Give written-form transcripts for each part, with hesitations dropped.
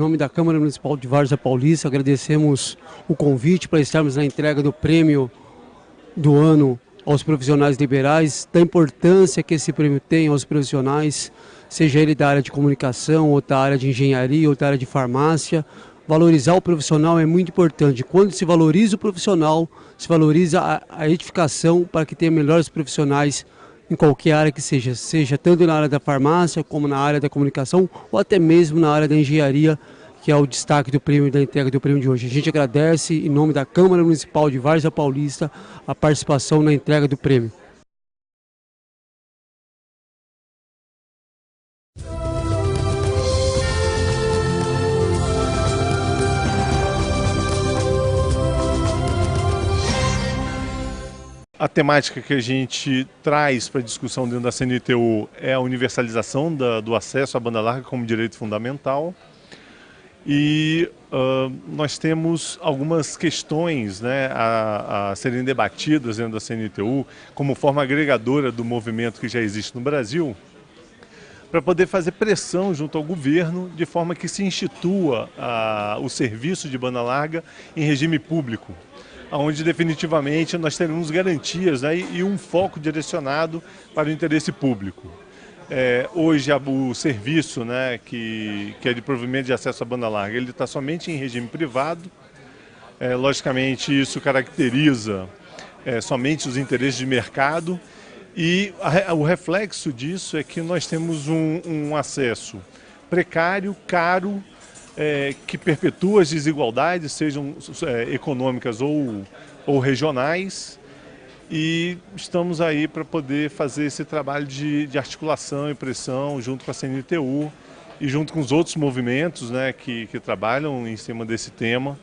nome da Câmara Municipal de Várzea Paulista, agradecemos o convite para estarmos na entrega do prêmio do ano aos profissionais liberais, da importância que esse prêmio tem aos profissionais, seja ele da área de comunicação, ou da área de engenharia, ou da área de farmácia. Valorizar o profissional é muito importante. Quando se valoriza o profissional, se valoriza a edificação para que tenha melhores profissionais em qualquer área que seja tanto na área da farmácia, como na área da comunicação, ou até mesmo na área da engenharia, que é o destaque do prêmio, da entrega do prêmio de hoje. A gente agradece, em nome da Câmara Municipal de Várzea Paulista, a participação na entrega do prêmio. A temática que a gente traz para a discussão dentro da CNTU é a universalização do acesso à banda larga como direito fundamental. E nós temos algumas questões, né, a serem debatidas dentro da CNTU como forma agregadora do movimento que já existe no Brasil, para poder fazer pressão junto ao governo de forma que se institua o serviço de banda larga em regime público, onde definitivamente nós teremos garantias, né, e um foco direcionado para o interesse público. Hoje o serviço, né, que é de provimento de acesso à banda larga, ele está somente em regime privado. Logicamente isso caracteriza somente os interesses de mercado e o reflexo disso é que nós temos um acesso precário, caro, que perpetua as desigualdades, sejam econômicas ou regionais, e estamos aí para poder fazer esse trabalho de articulação e pressão junto com a CNTU e junto com os outros movimentos, né, que trabalham em cima desse tema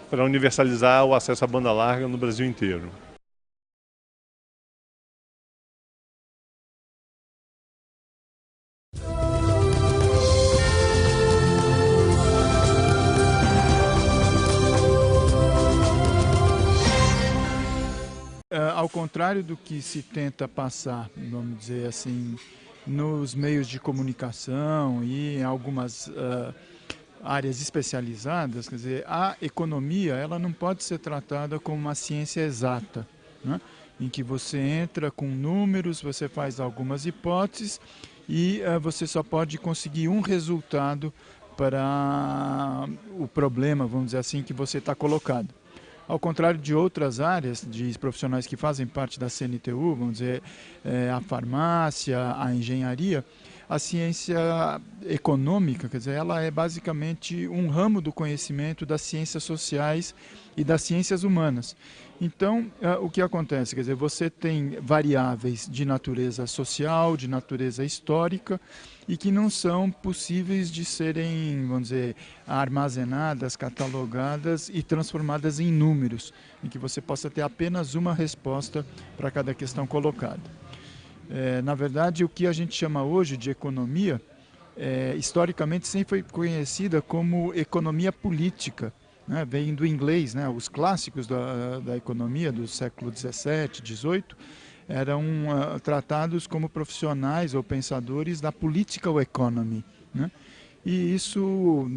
para universalizar o acesso à banda larga no Brasil inteiro. Ao contrário do que se tenta passar, vamos dizer assim, nos meios de comunicação e em algumas áreas especializadas, quer dizer, a economia ela não pode ser tratada como uma ciência exata, né? Em que você entra com números, você faz algumas hipóteses e você só pode conseguir um resultado para o problema, vamos dizer assim, que você está colocado. Ao contrário de outras áreas de profissionais que fazem parte da CNTU, vamos dizer, a farmácia, a engenharia, a ciência econômica, quer dizer, ela é basicamente um ramo do conhecimento das ciências sociais e das ciências humanas. Então, o que acontece? Quer dizer, você tem variáveis de natureza social, de natureza histórica, e que não são possíveis de serem, vamos dizer, armazenadas, catalogadas e transformadas em números, em que você possa ter apenas uma resposta para cada questão colocada. Na verdade, o que a gente chama hoje de economia, historicamente sempre foi conhecida como economia política, né? Vem do inglês, né? Os clássicos da economia do século XVII, XVIII, eram tratados como profissionais ou pensadores da political economy, né? E isso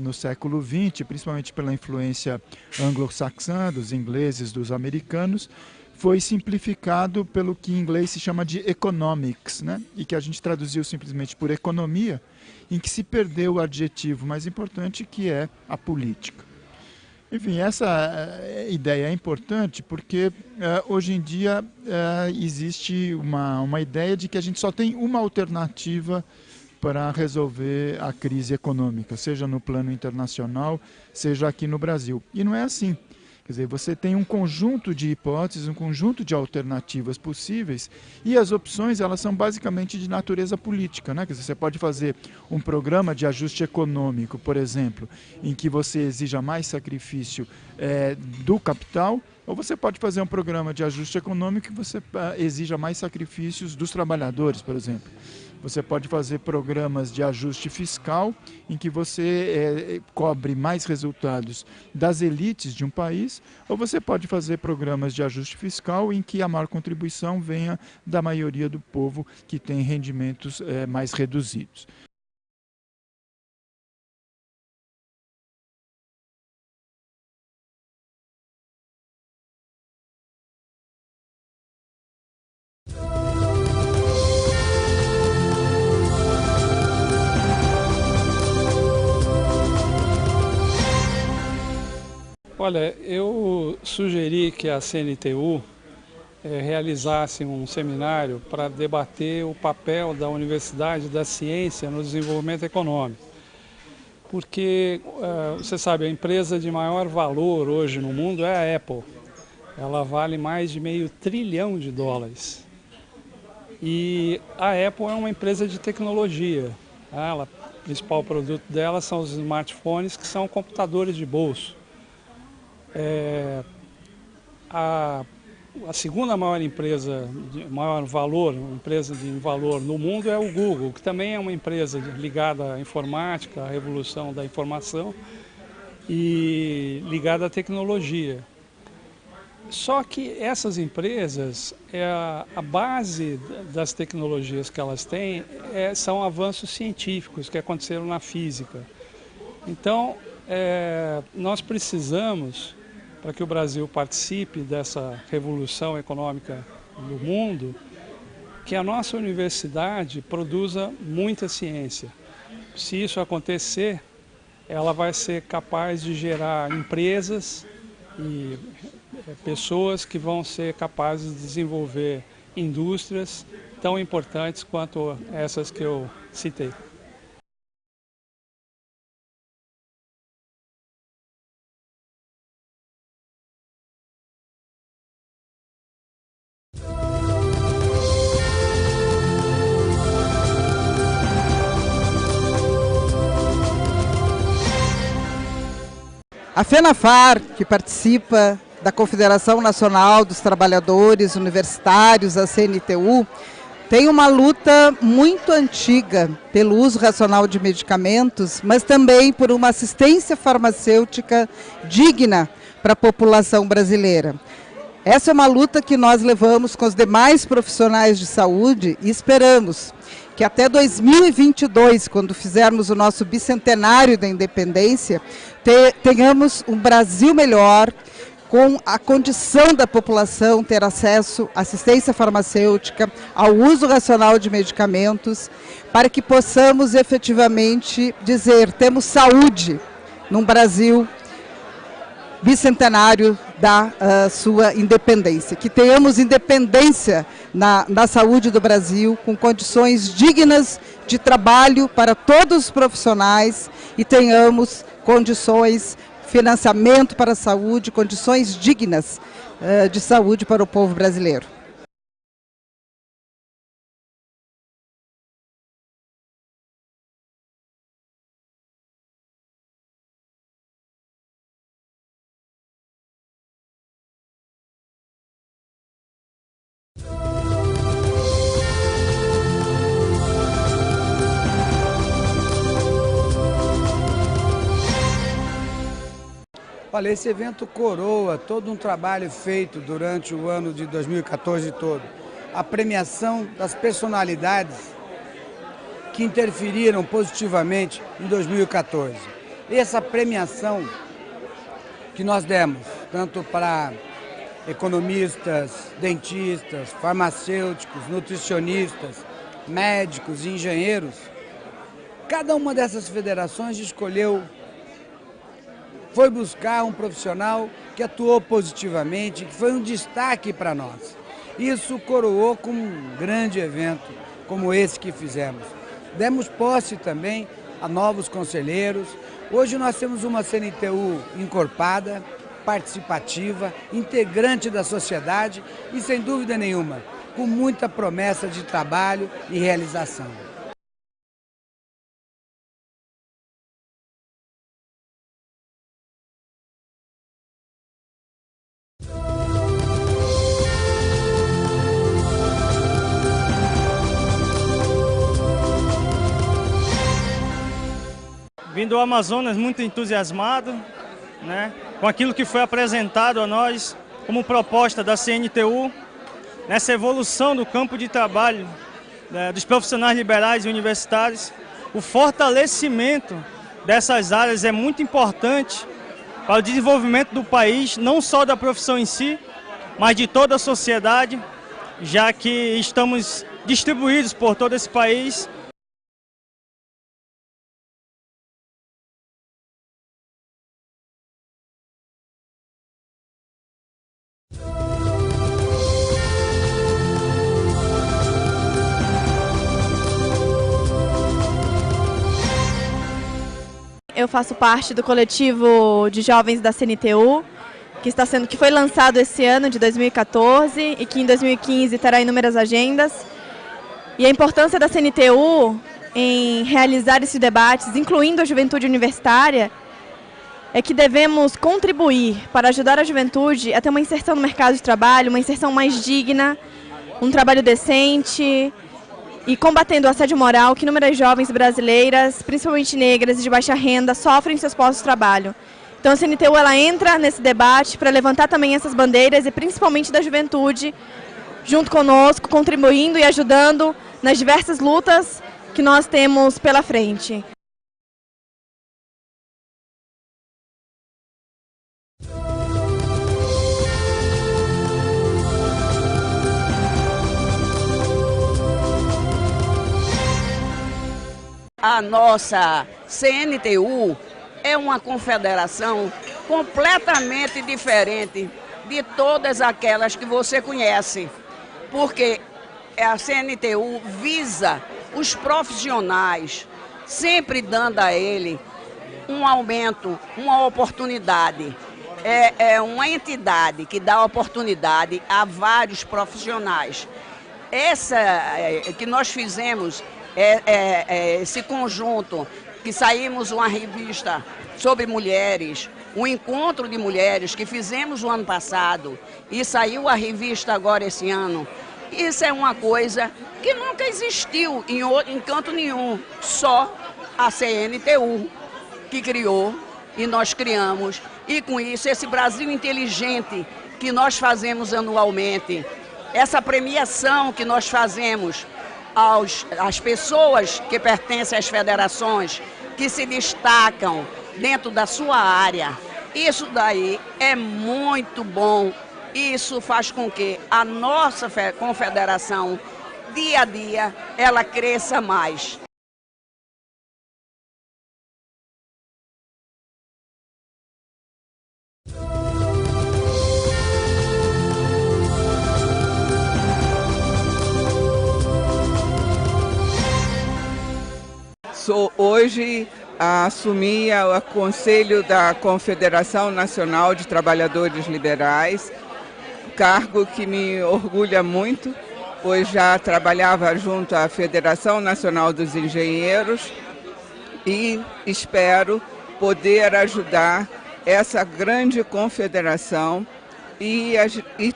no século XX, principalmente pela influência anglo-saxã, dos ingleses, dos americanos, foi simplificado pelo que em inglês se chama de economics, né? E que a gente traduziu simplesmente por economia, em que se perdeu o adjetivo mais importante, que é a política. Enfim, essa ideia é importante porque hoje em dia existe uma ideia de que a gente só tem uma alternativa para resolver a crise econômica, seja no plano internacional, seja aqui no Brasil. E não é assim. Quer dizer, você tem um conjunto de hipóteses, um conjunto de alternativas possíveis e as opções elas são basicamente de natureza política, né? Quer dizer, você pode fazer um programa de ajuste econômico, por exemplo, em que você exija mais sacrifício do capital, ou você pode fazer um programa de ajuste econômico que você exija mais sacrifícios dos trabalhadores, por exemplo. Você pode fazer programas de ajuste fiscal em que você cobre mais resultados das elites de um país, ou você pode fazer programas de ajuste fiscal em que a maior contribuição venha da maioria do povo que tem rendimentos mais reduzidos. Olha, eu sugeri que a CNTU realizasse um seminário para debater o papel da universidade, da ciência no desenvolvimento econômico. Porque, você sabe, a empresa de maior valor hoje no mundo é a Apple. Ela vale mais de $500 bilhão. E a Apple é uma empresa de tecnologia. O principal produto dela são os smartphones, que são computadores de bolso. A segunda maior empresa de maior valor, empresa de valor no mundo é o Google, que também é uma empresa ligada à informática, à revolução da informação e ligada à tecnologia. Só que essas empresas, a base das tecnologias que elas têm são avanços científicos que aconteceram na física. Então, nós precisamos, para que o Brasil participe dessa revolução econômica do mundo, que a nossa universidade produza muita ciência. Se isso acontecer, ela vai ser capaz de gerar empresas e pessoas que vão ser capazes de desenvolver indústrias tão importantes quanto essas que eu citei. A FENAFAR, que participa da Confederação Nacional dos Trabalhadores Universitários, a CNTU, tem uma luta muito antiga pelo uso racional de medicamentos, mas também por uma assistência farmacêutica digna para a população brasileira. Essa é uma luta que nós levamos com os demais profissionais de saúde e esperamos que até 2022, quando fizermos o nosso bicentenário da independência, tenhamos um Brasil melhor, com a condição da população ter acesso à assistência farmacêutica, ao uso racional de medicamentos, para que possamos efetivamente dizer, temos saúde num Brasil bicentenário da sua independência. Que tenhamos independência na saúde do Brasil, com condições dignas de trabalho para todos os profissionais e tenhamos condições, financiamento para a saúde, condições dignas de saúde para o povo brasileiro. Olha, esse evento coroa todo um trabalho feito durante o ano de 2014 todo. A premiação das personalidades que interferiram positivamente em 2014. Essa premiação que nós demos, tanto para economistas, dentistas, farmacêuticos, nutricionistas, médicos e engenheiros, cada uma dessas federações foi buscar um profissional que atuou positivamente, que foi um destaque para nós. Isso coroou com um grande evento como esse que fizemos. Demos posse também a novos conselheiros. Hoje nós temos uma CNTU encorpada, participativa, integrante da sociedade e, sem dúvida nenhuma, com muita promessa de trabalho e realização. Vim do Amazonas muito entusiasmado, com aquilo que foi apresentado a nós como proposta da CNTU, nessa evolução do campo de trabalho dos profissionais liberais e universitários. O fortalecimento dessas áreas é muito importante para o desenvolvimento do país, não só da profissão em si, mas de toda a sociedade, já que estamos distribuídos por todo esse país. eu faço parte do coletivo de jovens da CNTU, que foi lançado esse ano, de 2014, e que em 2015 terá inúmeras agendas. E a importância da CNTU em realizar esses debates, incluindo a juventude universitária, é que devemos contribuir para ajudar a juventude a ter uma inserção no mercado de trabalho, uma inserção mais digna, um trabalho decente e combatendo o assédio moral que inúmeras jovens brasileiras, principalmente negras e de baixa renda, sofrem em seus postos de trabalho. Então a CNTU ela entra nesse debate para levantar também essas bandeiras e principalmente da juventude, junto conosco, contribuindo e ajudando nas diversas lutas que nós temos pela frente. A nossa CNTU é uma confederação completamente diferente de todas aquelas que você conhece, porque a CNTU visa os profissionais, sempre dando a ele um aumento, uma oportunidade. É uma entidade que dá oportunidade a vários profissionais. Essa que nós fizemos, esse conjunto, que saímos uma revista sobre mulheres, um encontro de mulheres que fizemos o ano passado e saiu a revista agora esse ano. Isso é uma coisa que nunca existiu em canto nenhum, só a CNTU que criou e nós criamos. E com isso, esse Brasil inteligente que nós fazemos anualmente, essa premiação que nós fazemos às pessoas que pertencem às federações, que se destacam dentro da sua área. Isso daí é muito bom. Isso faz com que a nossa confederação, dia a dia, ela cresça mais. Hoje assumi o Conselho da Confederação Nacional de Trabalhadores Liberais, cargo que me orgulha muito, pois já trabalhava junto à Federação Nacional dos Engenheiros e espero poder ajudar essa grande confederação e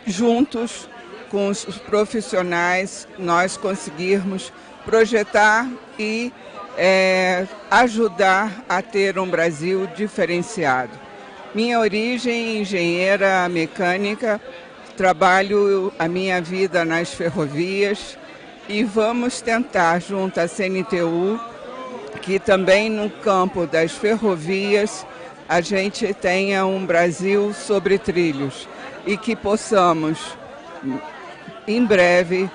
juntos com os profissionais nós conseguirmos projetar e ajudar a ter um Brasil diferenciado. Minha origem engenheira mecânica, trabalho a minha vida nas ferrovias e vamos tentar, junto à CNTU, que também no campo das ferrovias a gente tenha um Brasil sobre trilhos e que possamos, em breve,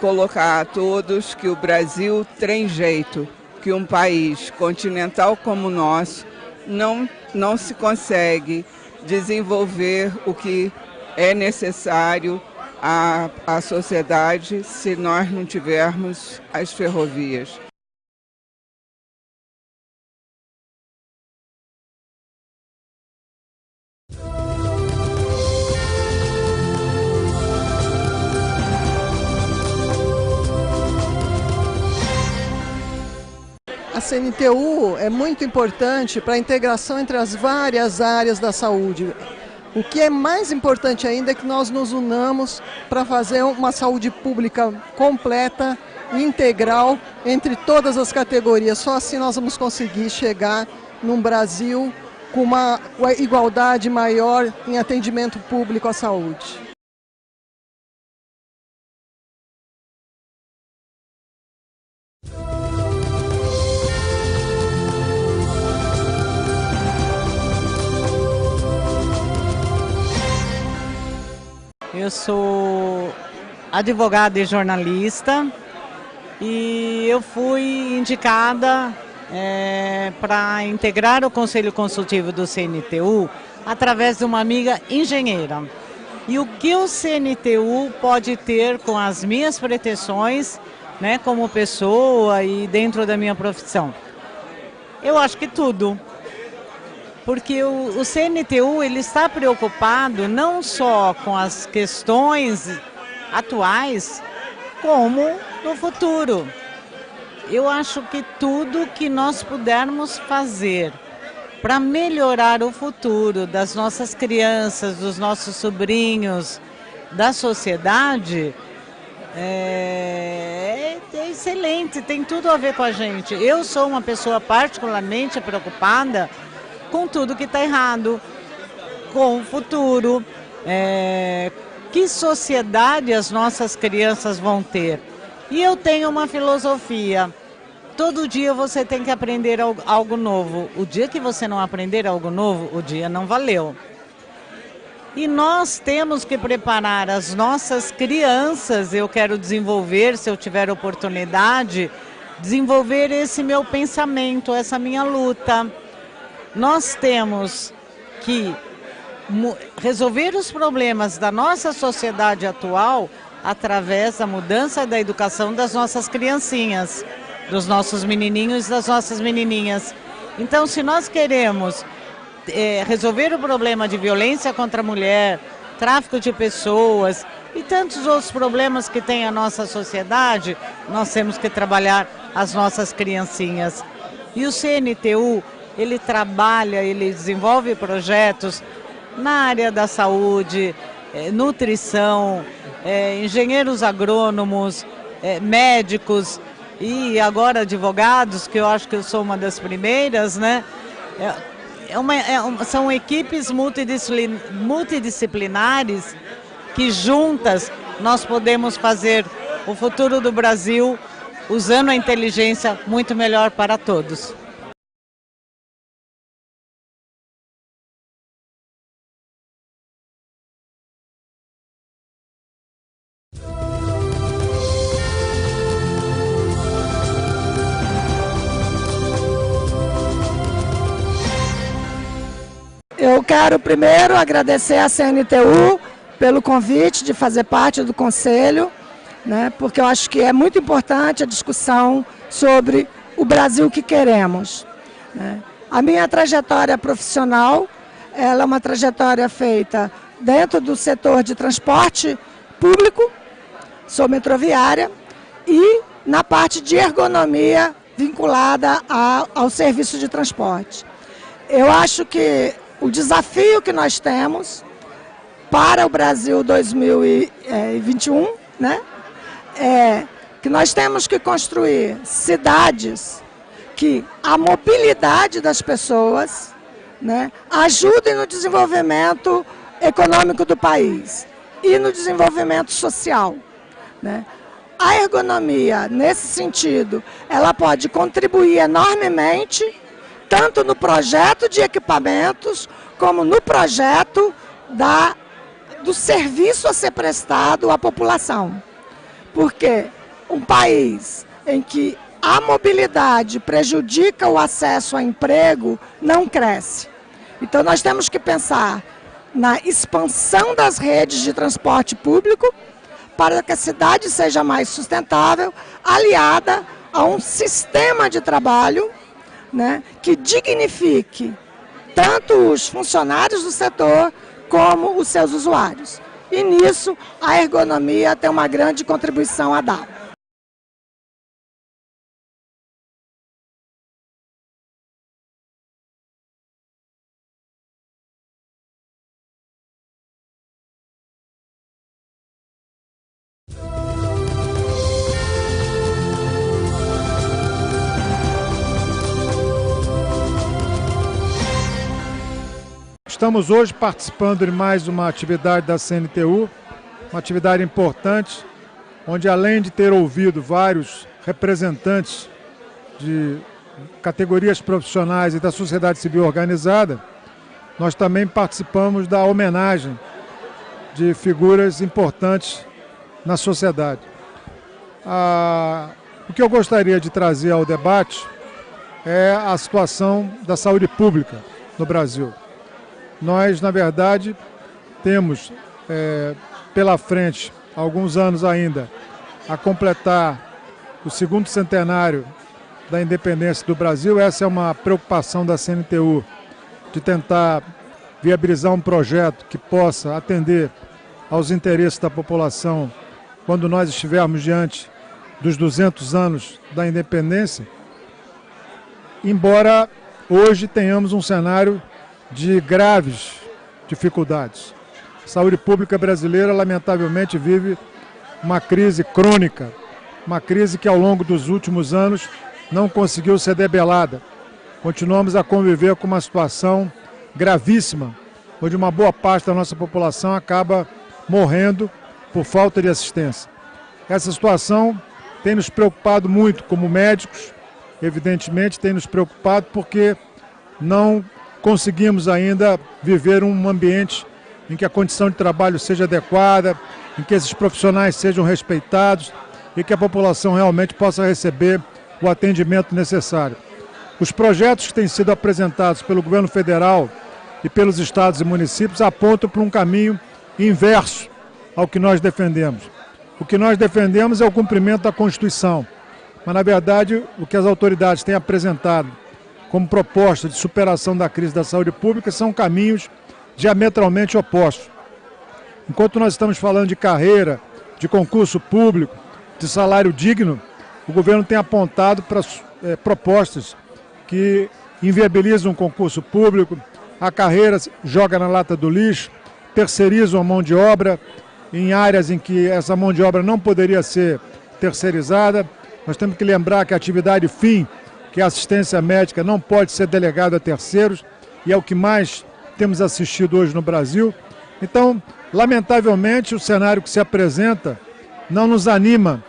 colocar a todos que o Brasil tem jeito, que um país continental como o nosso não se consegue desenvolver o que é necessário à sociedade se nós não tivermos as ferrovias. A CNTU é muito importante para a integração entre as várias áreas da saúde. O que é mais importante ainda é que nós nos unamos para fazer uma saúde pública completa, integral, entre todas as categorias. Só assim nós vamos conseguir chegar num Brasil com uma igualdade maior em atendimento público à saúde. Eu sou advogada e jornalista e eu fui indicada para integrar o Conselho Consultivo do CNTU através de uma amiga engenheira. E o que o CNTU pode ter com as minhas pretensões, né, como pessoa e dentro da minha profissão? Eu acho que tudo. porque o CNTU ele está preocupado não só com as questões atuais, como no futuro. Eu acho que tudo que nós pudermos fazer para melhorar o futuro das nossas crianças, dos nossos sobrinhos, da sociedade, é excelente, tem tudo a ver com a gente. Eu sou uma pessoa particularmente preocupada com tudo que está errado, com o futuro, que sociedade as nossas crianças vão ter. E eu tenho uma filosofia, todo dia você tem que aprender algo novo. O dia que você não aprender algo novo, o dia não valeu. E nós temos que preparar as nossas crianças, eu quero desenvolver, se eu tiver oportunidade, desenvolver esse meu pensamento, essa minha luta. Nós temos que resolver os problemas da nossa sociedade atual através da mudança da educação das nossas criancinhas, dos nossos menininhos e das nossas menininhas. Então, se nós queremos resolver o problema de violência contra a mulher, tráfico de pessoas e tantos outros problemas que tem a nossa sociedade, nós temos que trabalhar as nossas criancinhas. E o CNTU, ele trabalha, ele desenvolve projetos na área da saúde, nutrição, engenheiros agrônomos, médicos e agora advogados, que eu acho que eu sou uma das primeiras, né? São equipes multidisciplinares que juntas nós podemos fazer o futuro do Brasil usando a inteligência muito melhor para todos. Eu quero primeiro agradecer à CNTU pelo convite de fazer parte do Conselho, né, porque eu acho que é muito importante a discussão sobre o Brasil que queremos, né. A minha trajetória profissional, ela é uma trajetória feita dentro do setor de transporte público, sou metroviária, e na parte de ergonomia vinculada ao serviço de transporte. Eu acho que o desafio que nós temos para o Brasil 2021, né, é que nós temos que construir cidades que a mobilidade das pessoas, né, ajudem no desenvolvimento econômico do país e no desenvolvimento social, né. A ergonomia, nesse sentido, ela pode contribuir enormemente tanto no projeto de equipamentos, como no projeto do serviço a ser prestado à população. Porque um país em que a mobilidade prejudica o acesso a emprego, não cresce. Então nós temos que pensar na expansão das redes de transporte público, para que a cidade seja mais sustentável, aliada a um sistema de trabalho, né, que dignifique tanto os funcionários do setor como os seus usuários. E nisso a ergonomia tem uma grande contribuição a dar. Estamos hoje participando de mais uma atividade da CNTU, uma atividade importante, onde além de ter ouvido vários representantes de categorias profissionais e da sociedade civil organizada, nós também participamos da homenagem de figuras importantes na sociedade. O que eu gostaria de trazer ao debate é a situação da saúde pública no Brasil. Nós, na verdade, temos pela frente, alguns anos ainda, a completar o segundo centenário da independência do Brasil. Essa é uma preocupação da CNTU de tentar viabilizar um projeto que possa atender aos interesses da população quando nós estivermos diante dos 200 anos da independência, embora hoje tenhamos um cenário de graves dificuldades. A saúde pública brasileira, lamentavelmente, vive uma crise crônica, uma crise que ao longo dos últimos anos não conseguiu ser debelada. Continuamos a conviver com uma situação gravíssima, onde uma boa parte da nossa população acaba morrendo por falta de assistência. Essa situação tem nos preocupado muito como médicos, evidentemente tem nos preocupado porque não conseguimos ainda viver um ambiente em que a condição de trabalho seja adequada, em que esses profissionais sejam respeitados e que a população realmente possa receber o atendimento necessário. Os projetos que têm sido apresentados pelo governo federal e pelos estados e municípios apontam para um caminho inverso ao que nós defendemos. O que nós defendemos é o cumprimento da Constituição, mas na verdade o que as autoridades têm apresentado como proposta de superação da crise da saúde pública são caminhos diametralmente opostos. Enquanto nós estamos falando de carreira, de concurso público, de salário digno, o governo tem apontado para propostas que inviabilizam o concurso público, a carreira joga na lata do lixo, terceirizam a mão de obra em áreas em que essa mão de obra não poderia ser terceirizada. Nós temos que lembrar que a atividade fim, que é a assistência médica, não pode ser delegada a terceiros, e é o que mais temos assistido hoje no Brasil. Então, lamentavelmente, o cenário que se apresenta não nos anima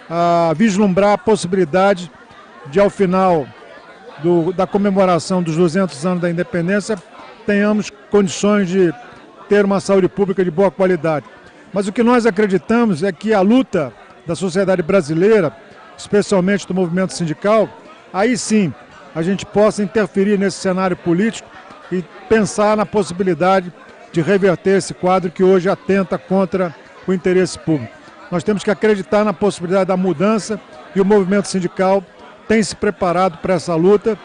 a vislumbrar a possibilidade de, ao final da comemoração dos 200 anos da independência, tenhamos condições de ter uma saúde pública de boa qualidade. Mas o que nós acreditamos é que a luta da sociedade brasileira, especialmente do movimento sindical, aí sim a gente possa interferir nesse cenário político e pensar na possibilidade de reverter esse quadro que hoje atenta contra o interesse público. Nós temos que acreditar na possibilidade da mudança e o movimento sindical tem se preparado para essa luta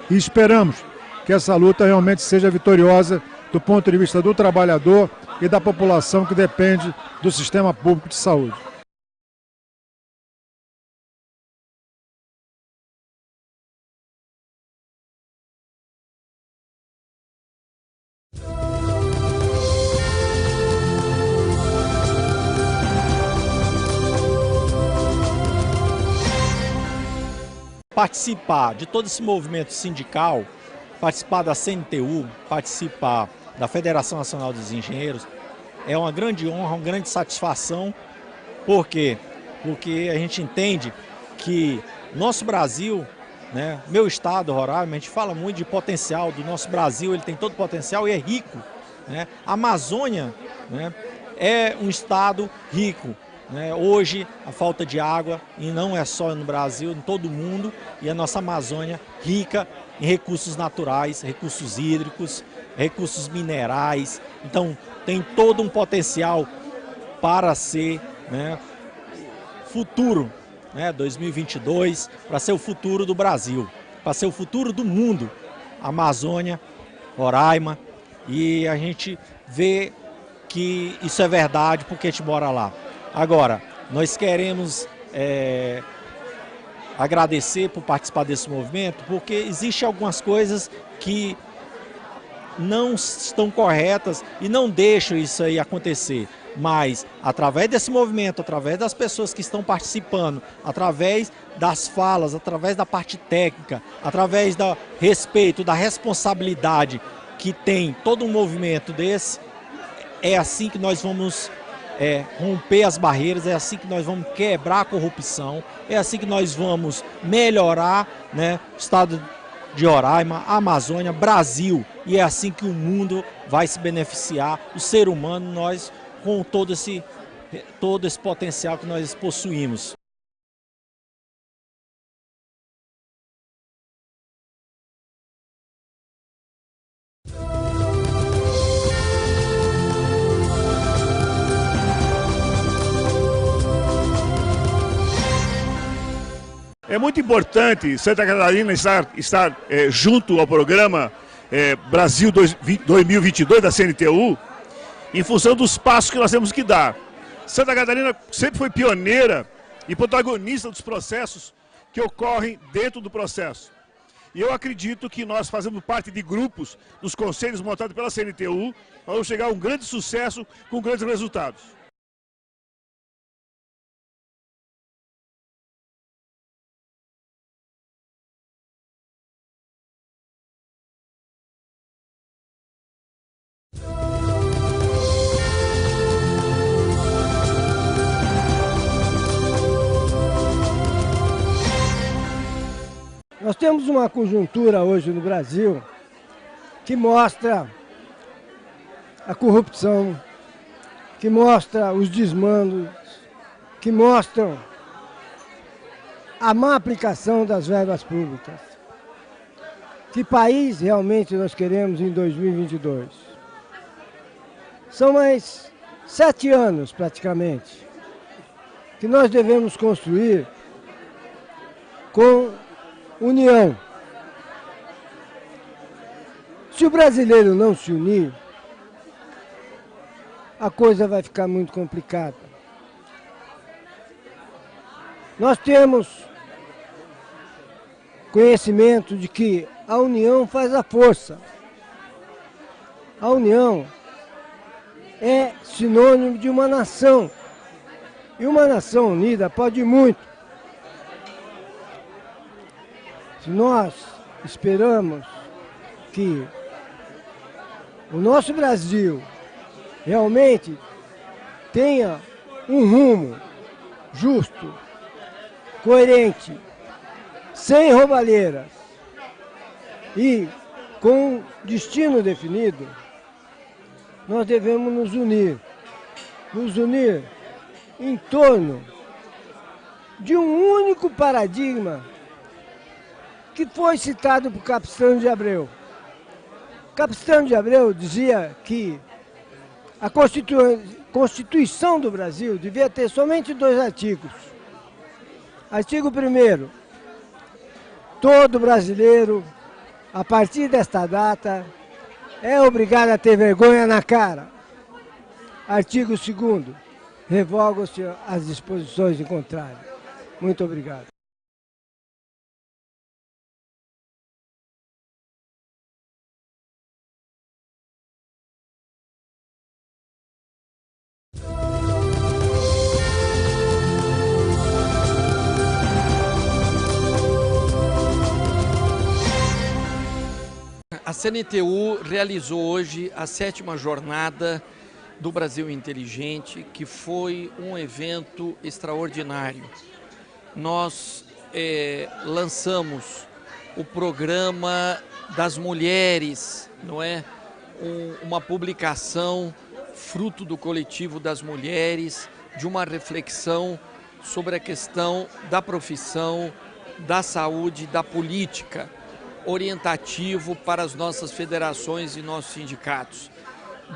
e esperamos que essa luta realmente seja vitoriosa do ponto de vista do trabalhador e da população que depende do sistema público de saúde. Participar de todo esse movimento sindical, participar da CNTU, participar da Federação Nacional dos Engenheiros, é uma grande honra, uma grande satisfação. Por quê? Porque a gente entende que nosso Brasil, né, meu estado, Roraima, a gente fala muito de potencial do nosso Brasil, ele tem todo potencial e é rico, né? A Amazônia, né, é um estado rico. Hoje a falta de água, e não é só no Brasil, em todo o mundo, e a nossa Amazônia rica em recursos naturais, recursos hídricos, recursos minerais. Então tem todo um potencial para ser, né, futuro, 2022, para ser o futuro do Brasil, para ser o futuro do mundo, Amazônia, Roraima, e a gente vê que isso é verdade porque a gente mora lá. Agora, nós queremos agradecer por participar desse movimento, porque existem algumas coisas que não estão corretas e não deixam isso aí acontecer. Mas, através desse movimento, através das pessoas que estão participando, através das falas, através da parte técnica, através do respeito, da responsabilidade que tem todo um movimento desse, é assim que nós vamos romper as barreiras, é assim que nós vamos quebrar a corrupção, é assim que nós vamos melhorar, né, o estado de Roraima, Amazônia, Brasil, e é assim que o mundo vai se beneficiar, o ser humano, nós com todo esse potencial que nós possuímos. É muito importante Santa Catarina estar junto ao programa Brasil 2022 da CNTU, em função dos passos que nós temos que dar. Santa Catarina sempre foi pioneira e protagonista dos processos que ocorrem dentro do processo. E eu acredito que nós fazemos parte de grupos, dos conselhos montados pela CNTU, nós vamos chegar a um grande sucesso com grandes resultados. Nós temos uma conjuntura hoje no Brasil que mostra a corrupção, que mostra os desmandos, que mostram a má aplicação das verbas públicas. Que país realmente nós queremos em 2022? São mais 7 anos, praticamente, que nós devemos construir com união. Se o brasileiro não se unir, a coisa vai ficar muito complicada. Nós temos conhecimento de que a união faz a força. A união é sinônimo de uma nação. E uma nação unida pode muito. Se nós esperamos que o nosso Brasil realmente tenha um rumo justo, coerente, sem roubalheiras e com destino definido, nós devemos nos unir em torno de um único paradigma que foi citado por Capistrano de Abreu. Capistrano de Abreu dizia que a Constituição do Brasil devia ter somente 2 artigos. Artigo 1º, todo brasileiro, a partir desta data, é obrigado a ter vergonha na cara. Artigo 2º, revogam-se as disposições em contrário. Muito obrigado. A CNTU realizou hoje a 7ª jornada do Brasil Inteligente, que foi um evento extraordinário. Nós lançamos o programa das mulheres, não é? Uma publicação fruto do coletivo das mulheres, de uma reflexão sobre a questão da profissão, da saúde, da política, orientativo para as nossas federações e nossos sindicatos.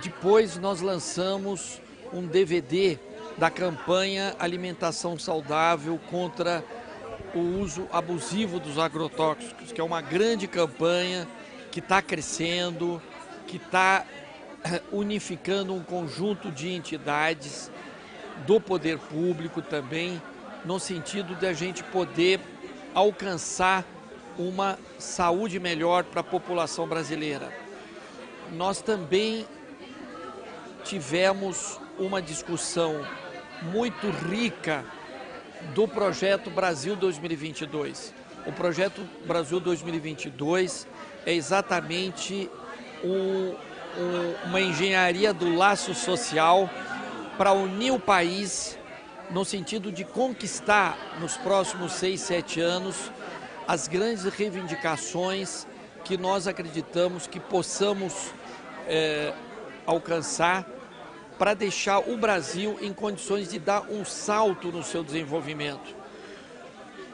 Depois nós lançamos um DVD da campanha Alimentação Saudável contra o uso abusivo dos agrotóxicos, que é uma grande campanha que está crescendo, que está unificando um conjunto de entidades do poder público também, no sentido de a gente poder alcançar uma saúde melhor para a população brasileira. Nós também tivemos uma discussão muito rica do projeto Brasil 2022. O projeto Brasil 2022 é exatamente uma engenharia do laço social para unir o país no sentido de conquistar nos próximos 6, 7 anos as grandes reivindicações que nós acreditamos que possamos alcançar para deixar o Brasil em condições de dar um salto no seu desenvolvimento.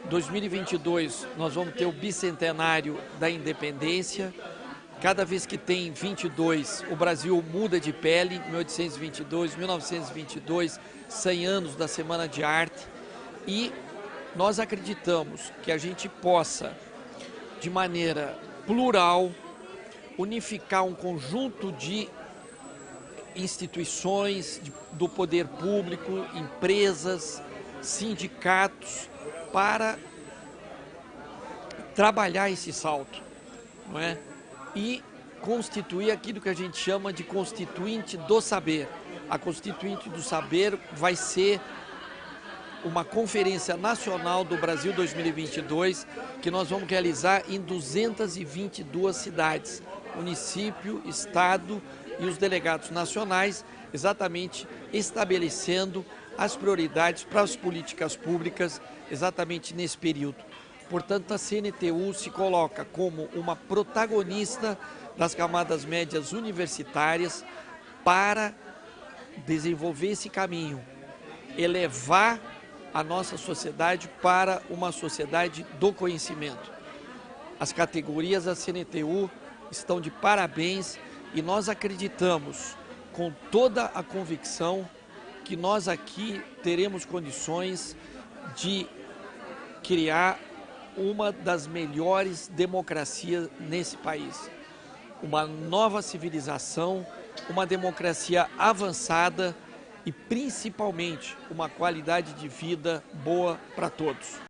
2022 nós vamos ter o bicentenário da independência. Cada vez que tem 22, o Brasil muda de pele, 1822, 1922, 100 anos da Semana de Arte, e nós acreditamos que a gente possa, de maneira plural, unificar um conjunto de instituições do poder público, empresas, sindicatos, para trabalhar esse salto, não é? E constituir aquilo que a gente chama de Constituinte do Saber. A Constituinte do Saber vai ser uma conferência nacional do Brasil 2022, que nós vamos realizar em 222 cidades, município, estado e os delegados nacionais, exatamente estabelecendo as prioridades para as políticas públicas exatamente nesse período. Portanto, a CNTU se coloca como uma protagonista das camadas médias universitárias para desenvolver esse caminho, elevar a nossa sociedade para uma sociedade do conhecimento. As categorias da CNTU estão de parabéns e nós acreditamos com toda a convicção que nós aqui teremos condições de criar uma das melhores democracias nesse país. Uma nova civilização, uma democracia avançada e principalmente uma qualidade de vida boa para todos.